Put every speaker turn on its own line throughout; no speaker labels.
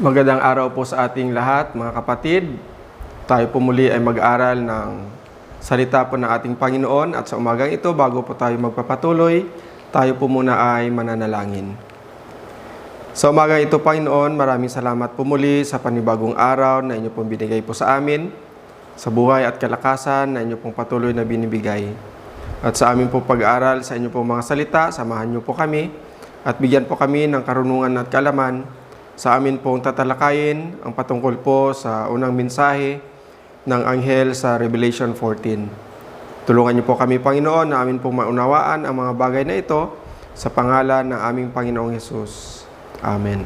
Magandang araw po sa ating lahat, mga kapatid. Tayo po muli ay mag-aral ng salita po ng ating Panginoon at sa umagang ito, bago po tayo magpapatuloy, tayo po muna ay mananalangin. Sa umagang ito, Panginoon, maraming salamat po muli sa panibagong araw na inyo pong binigay po sa amin, sa buhay at kalakasan na inyo pong patuloy na binibigay. At sa amin po pag-aaral sa inyo pong mga salita, samahan niyo po kami at bigyan po kami ng karunungan at kaalaman sa amin pong tatalakayin ang patungkol po sa unang mensahe ng anghel sa Revelation 14. Tulungan niyo po kami, Panginoon, na amin pong maunawaan ang mga bagay na ito sa pangalan ng aming Panginoong Hesus. Amen.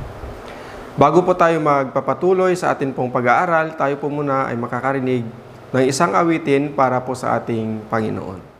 Bago po tayo magpapatuloy sa atin pong pag-aaral, tayo po muna ay makakarinig ng isang awitin para po sa ating Panginoon.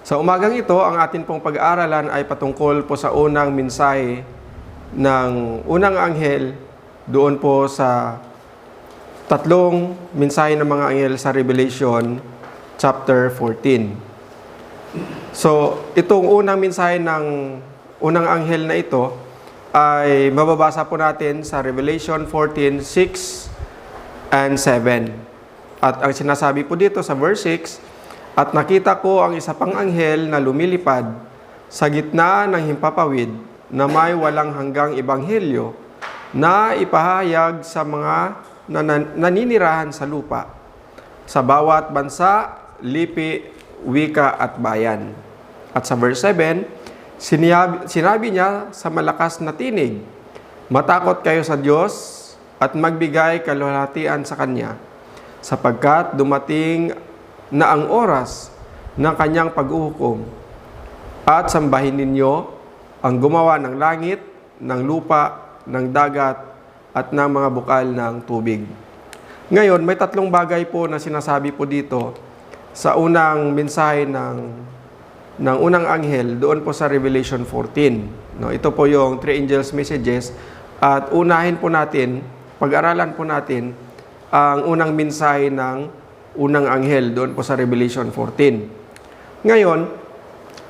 Sa umagang ito, ang atin pong pag-aaralan ay patungkol po sa unang mensahe ng unang anghel doon po sa tatlong mensahe ng mga anghel sa Revelation chapter 14. So, itong unang mensahe ng unang anghel na ito ay mababasa po natin sa Revelation 14:6 and 7. At ang sinasabi po dito sa verse 6, "At nakita ko ang isa pang anghel na lumilipad sa gitna ng himpapawid na may walang hanggang ebanghelyo na ipahayag sa mga naninirahan sa lupa, sa bawat bansa, lipi, wika at bayan." At sa verse 7, sinabi niya sa malakas na tinig, "Matakot kayo sa Diyos at magbigay kaluwalhatian sa Kanya, sapagkat dumating na ang oras ng Kanyang paghuhukom, at sambahin ninyo ang gumawa ng langit, ng lupa, ng dagat, at ng mga bukal ng tubig." Ngayon, may tatlong bagay po na sinasabi po dito sa unang mensahe ng unang anghel doon po sa Revelation 14. No, ito po yung three angels messages, at unahin po natin, pag-aralan po natin ang unang mensahe ng unang anghel doon po sa Revelation 14. Ngayon,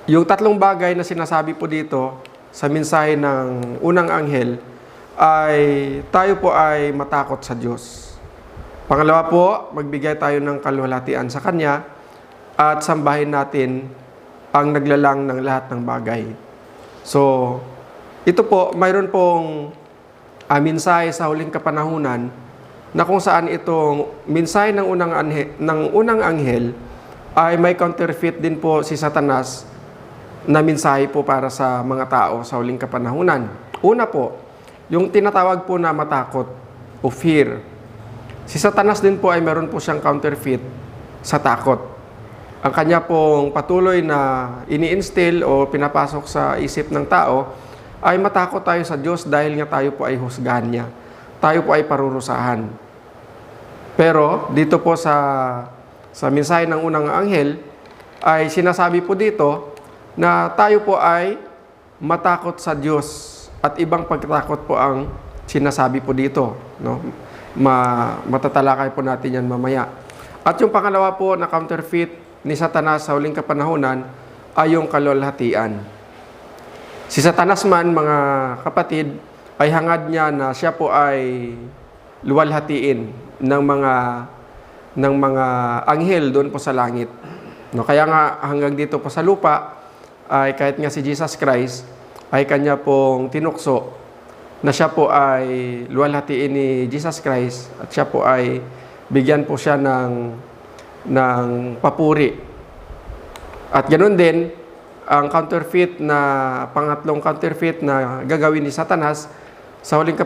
yung tatlong bagay na sinasabi po dito sa mensahe ng unang anghel ay tayo po ay matakot sa Diyos. Pangalawa po, magbigay tayo ng kaluwalhatian sa Kanya at sambahin natin ang naglalang ng lahat ng bagay. So, ito po, mayroon pong mensahe sa huling kapanahunan na kung saan itong mensahe ng unang anghel ay may counterfeit din po si Satanas na mensahe po para sa mga tao sa huling kapanahunan. Una po, yung tinatawag po na matakot o fear. Si Satanas din po ay meron po siyang counterfeit sa takot. Ang kanya pong patuloy na ini-instill o pinapasok sa isip ng tao ay matakot tayo sa Diyos dahil nga tayo po ay husgahan niya. Tayo po ay parurusahan. Pero dito po sa mensahe ng unang anghel ay sinasabi po dito na tayo po ay matakot sa Diyos at ibang pagtakot po ang sinasabi po dito, no? Matatalakay po natin yan mamaya. At yung pangalawa po na counterfeit ni Satanas sa huling kapanahunan ay yung kaluwalhatian. Si Satanas man, mga kapatid, ay hangad niya na siya po ay luwalhatiin ng mga anghel doon po sa langit. No, kaya nga hanggang dito po sa lupa ay kahit nga si Jesus Christ ay kanya pong tinukso na siya po ay luwalhatiin ni Jesus Christ at siya po ay bigyan po siya ng papuri. At ganoon din, ang counterfeit pangatlong counterfeit na gagawin ni Satanas sa huling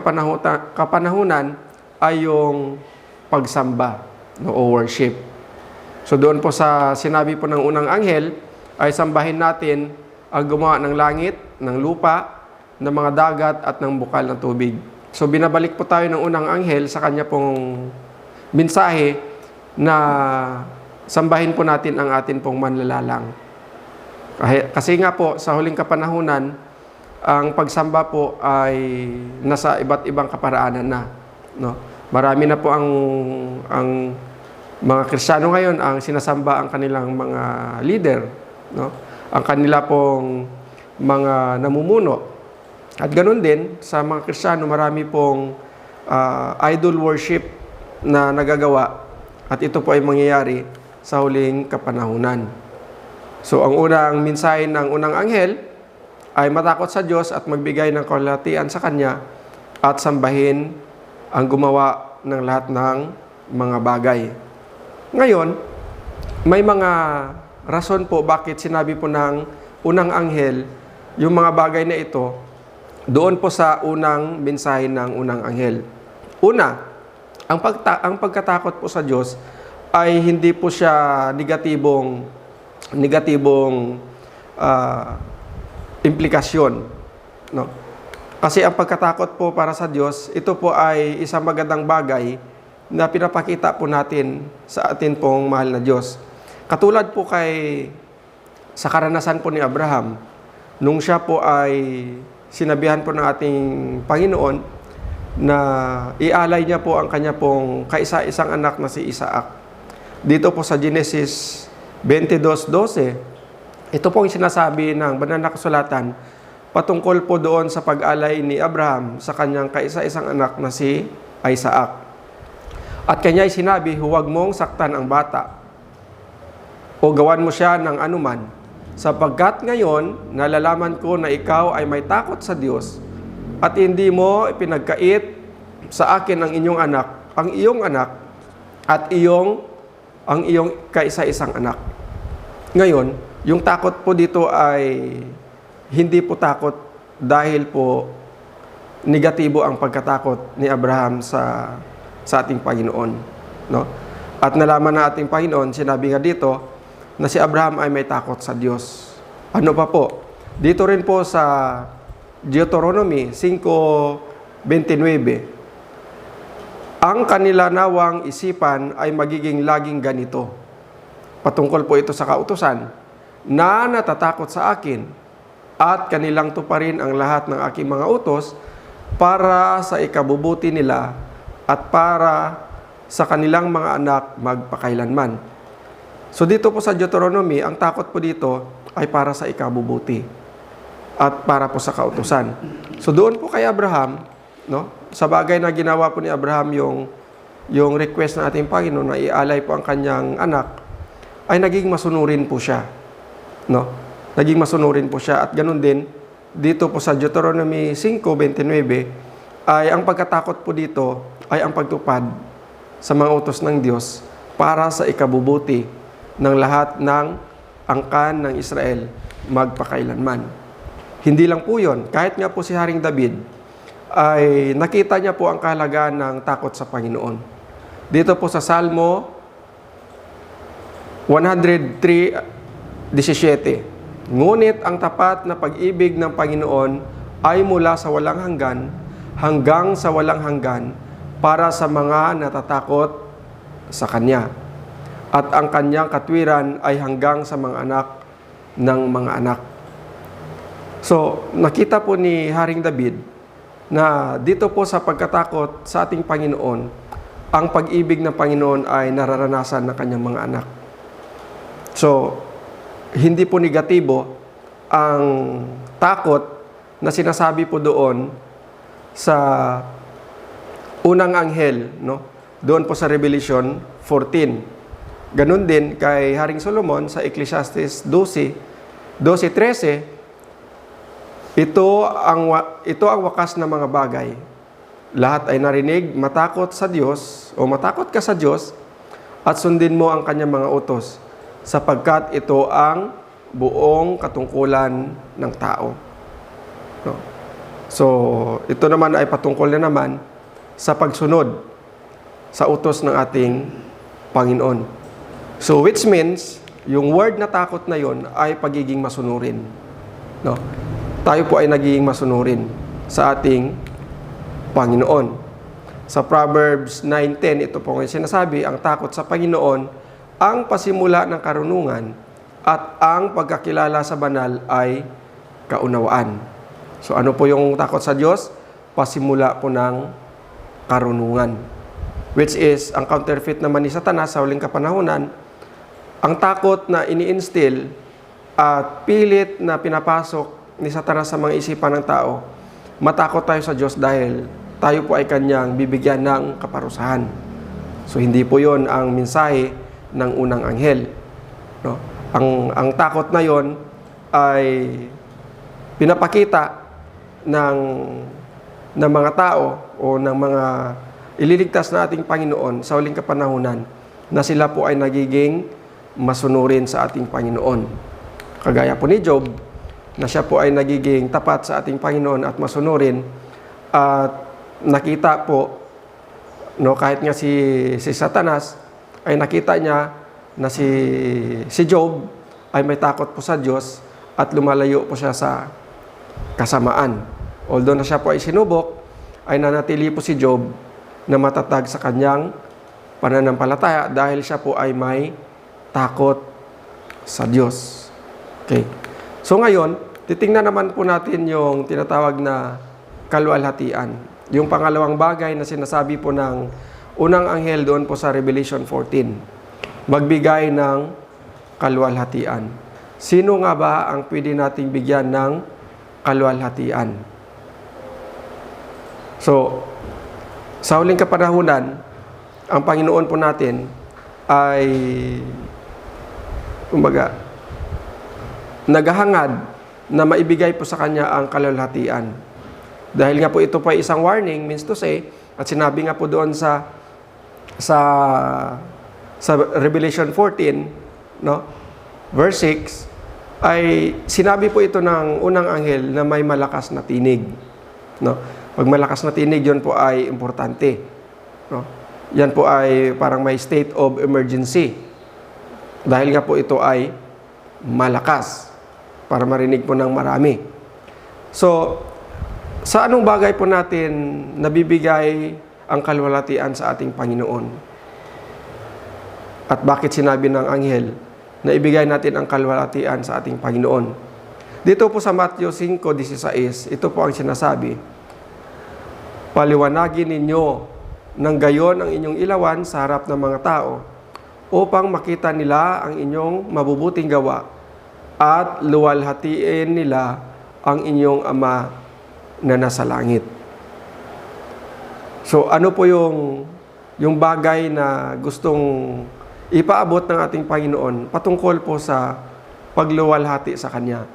kapanahunan ay yung pagsamba, no, o worship. So doon po sa sinabi po ng unang anghel ay sambahin natin ang gumawa ng langit, ng lupa, ng mga dagat at ng bukal ng tubig. So binabalik po tayo ng unang anghel sa kanya pong mensahe na sambahin po natin ang atin pong manlalalang. Kasi nga po sa huling kapanahunan, ang pagsamba po ay nasa iba't ibang kaparaanan na, no? Marami na po ang mga Kristiyano ngayon ang sinasamba ang kanilang mga leader, no? Ang kanila pong mga namumuno. At ganoon din, sa mga Kristiyano, marami pong idol worship na nagagawa. At ito po ay mangyayari sa huling kapanahunan. So, ang unang mensahe ng unang anghel ay matakot sa Diyos at magbigay ng kaluwalhatian sa Kanya at sambahin ang gumawa ng lahat ng mga bagay. Ngayon, may mga rason po bakit sinabi po ng unang anghel yung mga bagay na ito doon po sa unang mensahe ng unang anghel. Una, ang pagkatakot po sa Diyos ay hindi po siya negatibong implikasyon, no? Kasi ang pagkatakot po para sa Diyos, ito po ay isang magandang bagay na pinapakita po natin sa atin pong mahal na Diyos. Katulad po sa karanasan po ni Abraham, nung siya po ay sinabihan po ng ating Panginoon na ialay niya po ang kanya pong kaisa-isang anak na si Isaac. Dito po sa Genesis 22:12, ito po yung sinasabi ng banal na kasulatan patungkol po doon sa pag-alay ni Abraham sa kanyang kaisa-isang anak na si Isaac. At kanya ay sinabi, huwag mong saktan ang bata o gawan mo siya ng anuman, sapagkat ngayon nalalaman ko na ikaw ay may takot sa Diyos at hindi mo ipinagkait sa akin ang iyong anak at ang iyong kaisa-isang anak. Ngayon, yung takot po dito ay hindi po takot dahil po negatibo ang pagkatakot ni Abraham sa ating Panginoon, no? At nalaman na ating Panginoon, sinabi nga dito na si Abraham ay may takot sa Diyos. Ano pa po? Dito rin po sa Deuteronomy 5:29, ang kanila nawang isipan ay magiging laging ganito. Patungkol po ito sa kautusan, na natatakot sa akin at kanilang tuparin ang lahat ng aking mga utos para sa ikabubuti nila at para sa kanilang mga anak magpakailanman. So dito po sa Deuteronomy, ang takot po dito ay para sa ikabubuti at para po sa kautusan. So doon po kay Abraham, no? Sa bagay na ginawa po ni Abraham yung request ng ating Panginoon na ialay po ang kanyang anak, ay naging masunurin po siya, no? Naging masunurin po siya, at ganun din dito po sa Deuteronomy 5:29 ay ang pagkatakot po dito ay ang pagtupad sa mga utos ng Diyos para sa ikabubuti ng lahat ng angkan ng Israel magpakailanman. Hindi lang po yun, kahit nga po si Haring David ay nakita niya po ang kahalagaan ng takot sa Panginoon. Dito po sa Salmo 103:17, ngunit ang tapat na pag-ibig ng Panginoon ay mula sa walang hanggang sa walang hanggan para sa mga natatakot sa Kanya. At ang Kanyang katwiran ay hanggang sa mga anak ng mga anak. So, nakita po ni Haring David na dito po sa pagkatakot sa ating Panginoon, ang pag-ibig ng Panginoon ay nararanasan ng Kanyang mga anak. So, hindi po negatibo ang takot na sinasabi po doon sa unang anghel, no? Doon po sa Revelation 14. Ganun din kay Haring Solomon sa Ecclesiastes 12:13, ito ang wakas ng mga bagay. Lahat ay narinig, matakot sa Diyos o matakot ka sa Diyos at sundin mo ang kanyang mga utos, sapagkat ito ang buong katungkulan ng tao. No? So, ito naman ay patungkol na naman sa pagsunod sa utos ng ating Panginoon. So, which means, yung word na takot na yon ay pagiging masunurin. No? Tayo po ay nagiging masunurin sa ating Panginoon. Sa Proverbs 9:10, ito po ang sinasabi, ang takot sa Panginoon ang pasimula ng karunungan at ang pagkakilala sa banal ay kaunawaan. So ano po yung takot sa Diyos? Pasimula po ng karunungan. Which is, ang counterfeit naman ni Satanas sa huling kapanahunan, ang takot na ini-instill at pilit na pinapasok ni Satanas sa mga isipan ng tao, matakot tayo sa Diyos dahil tayo po ay kanyang bibigyan ng kaparusahan. So hindi po yon ang mensahe ng unang anghel. No? Ang takot na yon ay pinapakita ng mga tao o ng mga ililigtas na ating Panginoon sa huling kapanahunan na sila po ay nagiging masunurin sa ating Panginoon. Kagaya po ni Job, na siya po ay nagiging tapat sa ating Panginoon at masunurin, at nakita po, no, kahit nga si Satanas ay nakita niya na si Job ay may takot po sa Diyos at lumalayo po siya sa kasamaan. Although na siya po ay sinubok, ay nanatili po si Job na matatag sa kanyang pananampalataya dahil siya po ay may takot sa Diyos. Okay. So ngayon, titingnan naman po natin yung tinatawag na kaluwalhatian. Yung pangalawang bagay na sinasabi po ng unang anghel doon po sa Revelation 14. Magbigay ng kaluwalhatian. Sino nga ba ang pwede nating bigyan ng kaluwalhatian? So, sa huling kapanahunan, ang Panginoon po natin ay naghahangad na maibigay po sa Kanya ang kaluwalhatian. Dahil nga po ito pa isang warning, means to say, at sinabi nga po doon sa Revelation 14, no, verse 6, ay sinabi po ito ng unang anghel na may malakas na tinig. No? Pag malakas na tinig, yun po ay importante. No? Yan po ay parang may state of emergency. Dahil nga po ito ay malakas para marinig po ng marami. So, sa anong bagay po natin nabibigay ang kaluwalhatian sa ating Panginoon? At bakit sinabi ng anghel na ibigay natin ang kaluwalhatian sa ating Panginoon? Dito po sa Matthew 5:16, ito po ang sinasabi, paliwanagin ninyo ng gayon ang inyong ilawan sa harap ng mga tao upang makita nila ang inyong mabubuting gawa at luwalhatiin nila ang inyong Ama na nasa langit. So ano po yung bagay na gustong ipaabot ng ating Panginoon patungkol po sa pagluwalhati sa Kanya.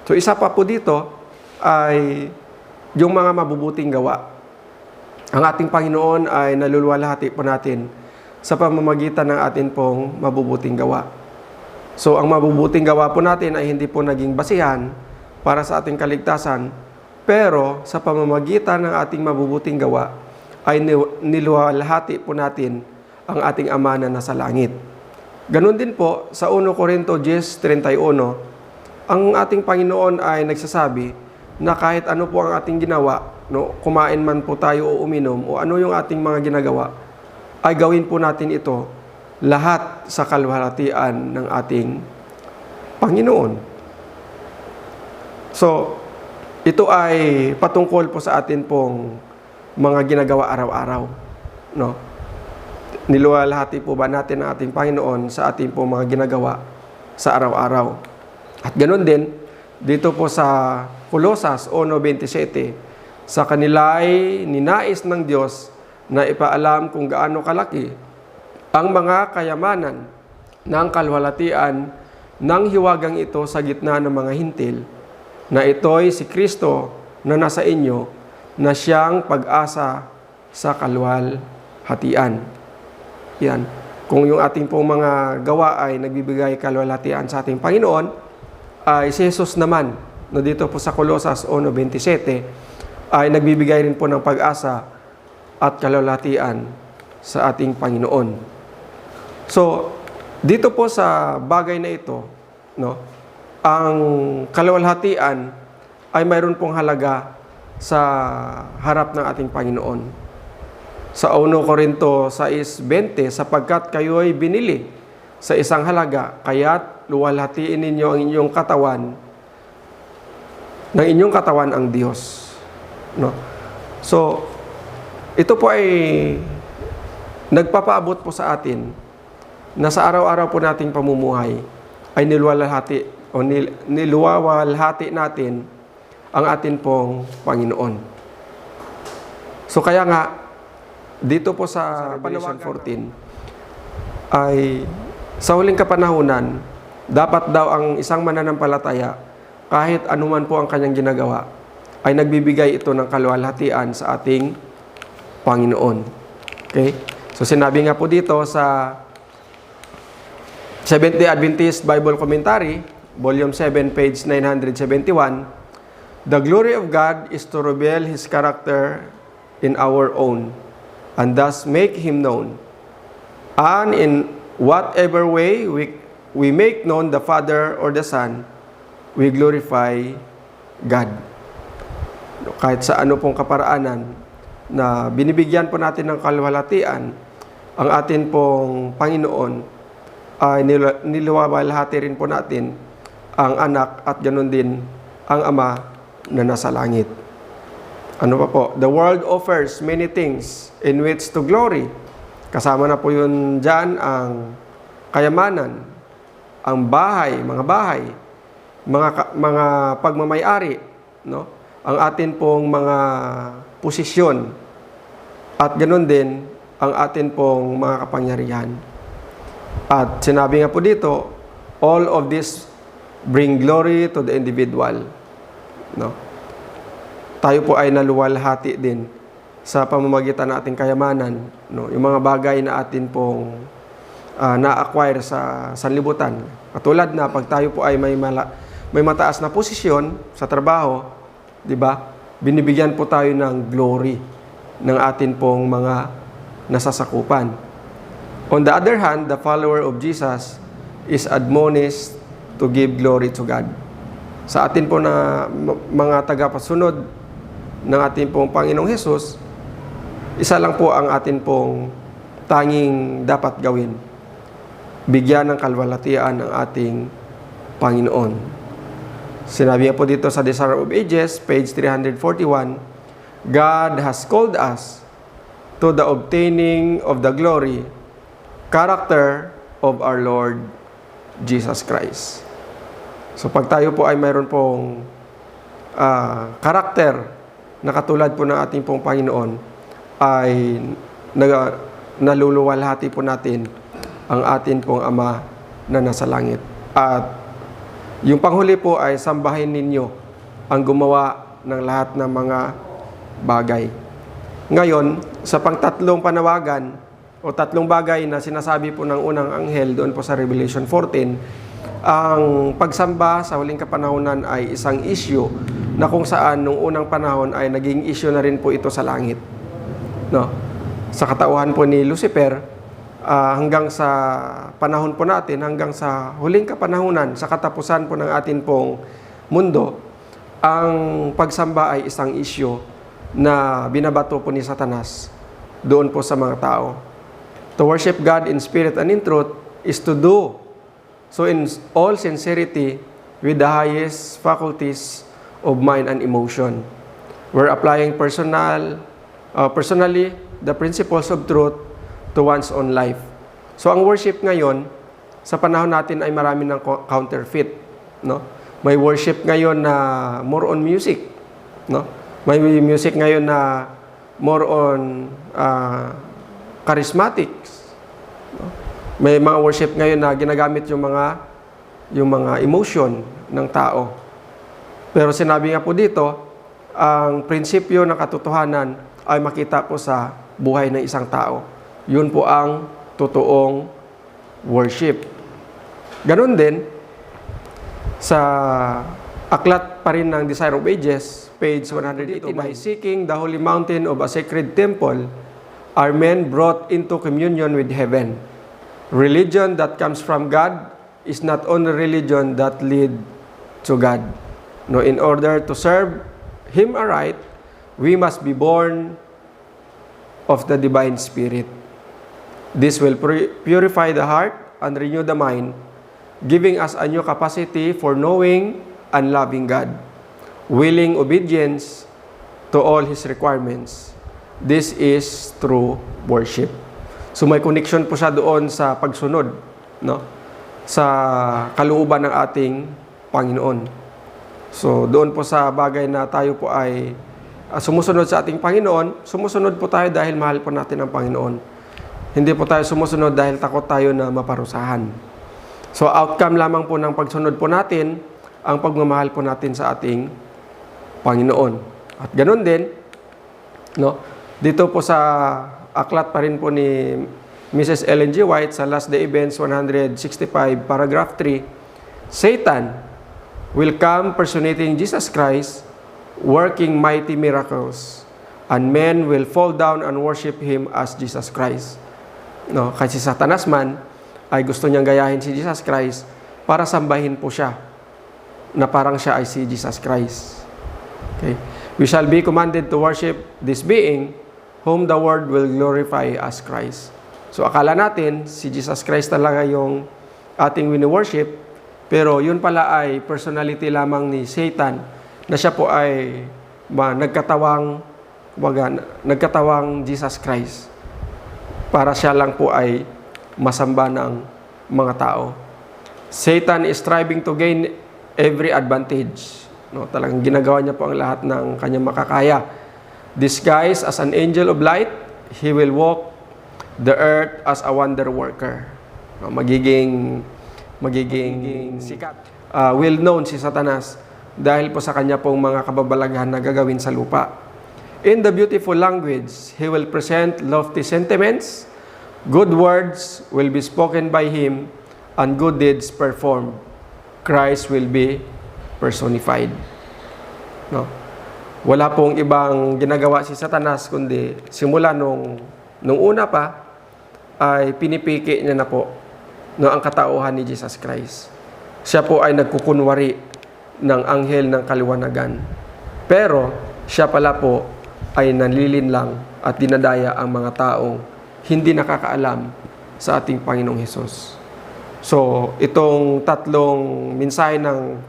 So isa pa po dito ay yung mga mabubuting gawa. Ang ating Panginoon ay naluluwalhati po natin sa pamamagitan ng atin pong mabubuting gawa. So ang mabubuting gawa po natin ay hindi po naging basihan para sa ating kaligtasan, pero sa pamamagitan ng ating mabubuting gawa ay niluwalhati po natin ang ating Ama na nasa langit. Ganon din po sa 1 Corinto 10:31, ang ating Panginoon ay nagsasabi na kahit ano po ang ating ginawa, no, kumain man po tayo o uminom o ano yung ating mga ginagawa, ay gawin po natin ito lahat sa kalwalhatian ng ating Panginoon. So, ito ay patungkol po sa atin pong mga ginagawa araw-araw, no? Niluwalhati po ba natin ang ating Panginoon sa ating pong mga ginagawa sa araw-araw? At ganoon din dito po sa Colosas 1:27, sa kanila ay ninais ng Diyos na ipaalam kung gaano kalaki ang mga kayamanan ng kalwalhatian ng hiwagang ito sa gitna ng mga hintil, na ito'y si Kristo na nasa inyo, na siyang pag-asa sa kalwalhatian. Yan. Kung yung ating pong mga gawa ay nagbibigay kalwalhatian sa ating Panginoon, ay si Jesus naman, no, dito po sa Colosas 1:27, ay nagbibigay rin po ng pag-asa at kalwalhatian sa ating Panginoon. So, dito po sa bagay na ito, no, ang kalwalhatian ay mayroon pong halaga sa harap ng ating Panginoon. Sa 1 Corinto 6:20, sapagkat kayo ay binili sa isang halaga, kaya't luwalhatiin ninyo ang inyong katawan, ng inyong katawan ang Diyos. No? So, ito po ay nagpapaabot po sa atin na sa araw-araw po nating pamumuhay ay niluwalhati natin ang atin pong Panginoon. So kaya nga, dito po sa Revelation 14, ay sa huling kapanahunan, dapat daw ang isang mananampalataya, kahit anuman po ang kanyang ginagawa, ay nagbibigay ito ng kalwalhatian sa ating Panginoon. Okay? So sinabi nga po dito sa Seventh-day Adventist Bible Commentary, Volume 7, page 971, the glory of God is to reveal His character in our own, and thus make Him known. And in whatever way we make known the Father or the Son, we glorify God. Kahit sa ano pong kaparaanan na binibigyan po natin ng kalwalhatian ang atin pong Panginoon, ay niluwalhati rin po natin ang anak at ganoon din ang Ama na nasa langit. Ano pa po? The world offers many things in which to glory. Kasama na po yun dyan ang kayamanan, ang bahay, mga pagmamayari, no? Ang atin pong mga posisyon, at ganoon din ang atin pong mga kapangyarihan. At sinabi nga po dito, all of this bring glory to the individual. No? Tayo po ay naluwalhati din sa pamamagitan ng ating kayamanan, no? Yung mga bagay na atin pong na-acquire sa sanlibutan. Katulad na pag tayo po ay may mataas na posisyon sa trabaho, di ba? Binibigyan po tayo ng glory ng atin pong mga nasasakupan. On the other hand, the follower of Jesus is admonished to give glory to God. Sa atin po na mga tagapasunod ng ating pong Panginoong Hesus, isa lang po ang atin pong tanging dapat gawin. Bigyan ng kalwalhatian ang ating Panginoon. Sinabi po dito sa Desire of Ages, page 341, God has called us to the obtaining of the glory, character of our Lord Jesus Christ. So pag tayo po ay mayroon pong karakter na katulad po ng ating pong Panginoon, ay naluluwalhati po natin ang atin pong Ama na nasa langit. At yung panghuli po ay sambahin ninyo ang gumawa ng lahat ng mga bagay. Ngayon, sa pangtatlong panawagan o tatlong bagay na sinasabi po ng unang anghel doon po sa Revelation 14, ang pagsamba sa huling kapanahunan ay isang issue na kung saan nung unang panahon ay naging issue na rin po ito sa langit. No? Sa katauhan po ni Lucifer, hanggang sa panahon po natin, hanggang sa huling kapanahunan, sa katapusan po ng atin pong mundo, ang pagsamba ay isang issue na binabato po ni Satanas doon po sa mga tao. To worship God in spirit and in truth is to do so in all sincerity with the highest faculties of mind and emotion. We're applying personally the principles of truth to one's own life. So ang worship ngayon, sa panahon natin ay marami ng counterfeit, no? May worship ngayon na more on music, no? May music ngayon na more on charismatics, no? May mga worship ngayon na ginagamit yung mga emotion ng tao. Pero sinabi nga po dito, ang prinsipyo ng katotohanan ay makita po sa buhay ng isang tao. Yun po ang totoong worship. Ganon din, sa aklat pa rin ng Desire of Ages, page 189, by seeking the holy mountain of a sacred temple, are men brought into communion with heaven. Religion that comes from God is not only religion that lead to God. No, in order to serve Him aright, we must be born of the Divine Spirit. This will purify the heart and renew the mind, giving us a new capacity for knowing and loving God, willing obedience to all His requirements. This is true worship. So may connection po siya doon sa pagsunod, no? Sa kalooban ng ating Panginoon. So doon po sa bagay na tayo po ay sumusunod sa ating Panginoon, sumusunod po tayo dahil mahal po natin ang Panginoon. Hindi po tayo sumusunod dahil takot tayo na maparusahan. So outcome lamang po ng pagsunod po natin ang pagmamahal po natin sa ating Panginoon. At ganoon din, no? Dito po sa aklat pa rin po ni Mrs. Ellen G. White sa Last Day Events 165 paragraph 3, Satan will come personating Jesus Christ, working mighty miracles, and men will fall down and worship Him as Jesus Christ. No, kasi Satanas man ay gusto niyang gayahin si Jesus Christ para sambahin po siya na parang siya ay si Jesus Christ. Okay? We shall be commanded to worship this being whom the world will glorify as Christ. So akala natin si Jesus Christ talaga yung ating wini-worship, pero yun pala ay personality lamang ni Satan na siya po ay nagkatawang Jesus Christ para siya lang po ay masamba ng mga tao. Satan is striving to gain every advantage. No, talagang ginagawa niya po ang lahat ng kanyang makakaya. Disguised as an angel of light, he will walk the earth as a wonder worker. No, magiging sikat. Well known si Satanas dahil po sa kanya pong mga kababalaghan na gagawin sa lupa. In the beautiful language, he will present lofty sentiments, good words will be spoken by him, and good deeds performed. Christ will be personified. No? Wala pong ibang ginagawa si Satanas, kundi simula nung una pa, ay pinipiki niya na po ang katauhan ni Jesus Christ. Siya po ay nagkukunwari ng anghel ng kaliwanagan. Pero siya pala po ay nanlilinlang at dinadaya ang mga taong hindi nakakaalam sa ating Panginoong Hesus. So, itong tatlong mensahe ng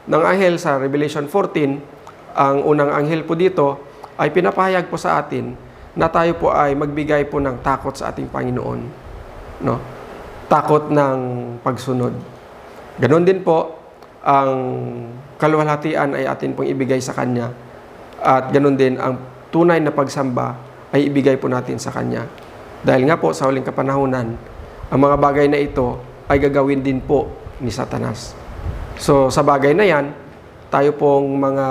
anghel sa Revelation 14, ang unang anghel po dito ay pinapahayag po sa atin na tayo po ay magbigay po ng takot sa ating Panginoon. No? Takot ng pagsunod. Ganon din po, ang kaluwalhatian ay atin pong ibigay sa Kanya. At ganon din, ang tunay na pagsamba ay ibigay po natin sa Kanya. Dahil nga po sa huling kapanahunan, ang mga bagay na ito ay gagawin din po ni Satanas. So sa bagay na yan, tayo pong mga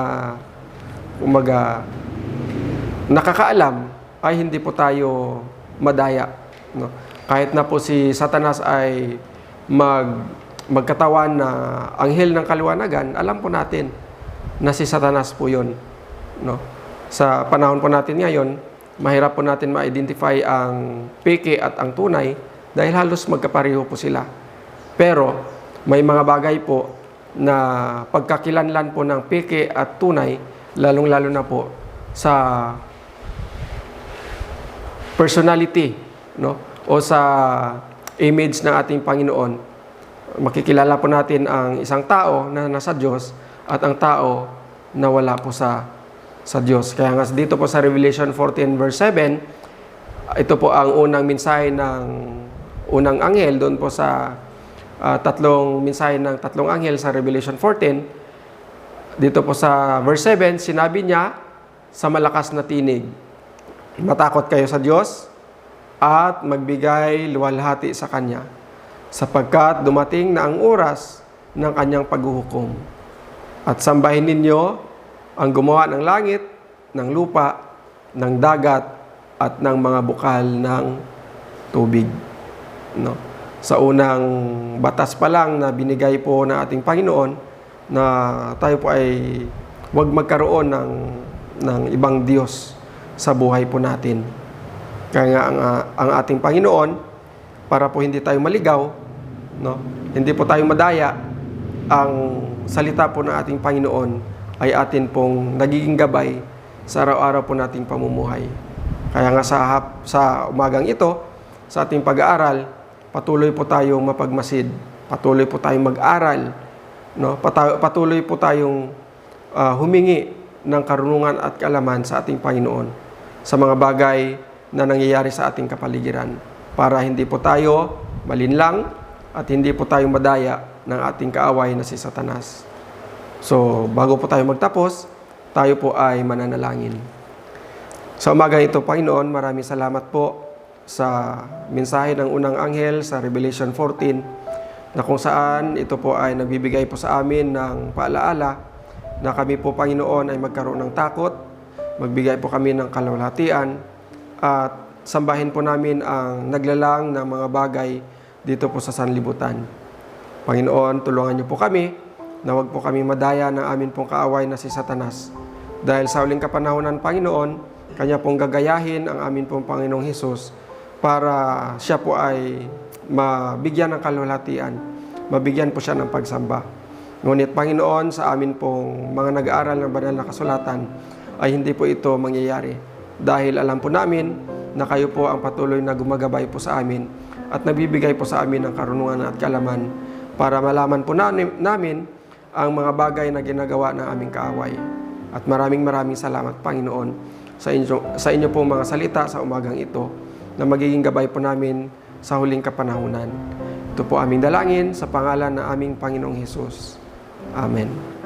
nakakaalam ay hindi po tayo madaya. No? Kahit na po si Satanas ay magkatawan na anghel ng kaliwanagan, alam po natin na si Satanas po yun. No? Sa panahon po natin ngayon, mahirap po natin ma-identify ang peke at ang tunay dahil halos magkapareho po sila. Pero may mga bagay po na pagkakilanlan po ng peke at tunay, lalong-lalo na po sa personality, no? O sa image ng ating Panginoon. Makikilala po natin ang isang tao na nasa Diyos at ang tao na wala po sa Diyos. Kaya nga dito po sa Revelation 14 verse 7, ito po ang unang mensahe ng unang anghel doon po sa tatlong mensahe ng tatlong anghel sa Revelation 14. Dito po sa verse 7, sinabi niya sa malakas na tinig, matakot kayo sa Diyos at magbigay luwalhati sa Kanya, sapagkat dumating na ang oras ng Kanyang paghuhukom. At sambahin ninyo ang gumawa ng langit, ng lupa, ng dagat, at ng mga bukal ng tubig. No? Sa unang batas pa lang na binigay po ng ating Panginoon, na tayo po ay huwag magkaroon ng ibang Diyos sa buhay po natin. Kaya nga ang ating Panginoon, para po hindi tayo maligaw, no? Hindi po tayo madaya, ang salita po ng ating Panginoon ay atin pong nagiging gabay sa araw-araw po nating pamumuhay. Kaya nga sa umagang ito, sa ating pag-aaral, patuloy po tayong mapagmasid, patuloy po tayong mag-aral, no? Patuloy po tayong humingi ng karunungan at kaalaman sa ating Panginoon sa mga bagay na nangyayari sa ating kapaligiran, para hindi po tayo malinlang at hindi po tayo madaya ng ating kaaway na si Satanas. So, bago po tayo magtapos, tayo po ay mananalangin. Sa umaga ito, Panginoon, maraming salamat po sa mensahe ng unang anghel sa Revelation 14, na kung saan ito po ay nagbibigay po sa amin ng paalaala na kami po, Panginoon, ay magkaroon ng takot, magbigay po kami ng kaluwalhatian, at sambahin po namin ang naglalang ng mga bagay dito po sa sanlibutan. Panginoon, tulungan niyo po kami na wag po kami madaya ng amin pong kaaway na si Satanas. Dahil sa huling kapanahonan, Panginoon, Kanya pong gagayahin ang amin pong Panginoong Hesus para siya po ay mabigyan ng kaluwalhatian, mabigyan po siya ng pagsamba. Ngunit, Panginoon, sa amin pong mga nag-aaral ng banal na kasulatan ay hindi po ito mangyayari. Dahil alam po namin na kayo po ang patuloy na gumagabay po sa amin at nagbibigay po sa amin ng karunungan at kaalaman para malaman po namin ang mga bagay na ginagawa ng aming kaaway. At maraming salamat, Panginoon, sa inyo pong mga salita sa umagang ito na magiging gabay po namin sa huling kapanahunan. Ito po aming dalangin sa pangalan ng aming Panginoong Hesus. Amen.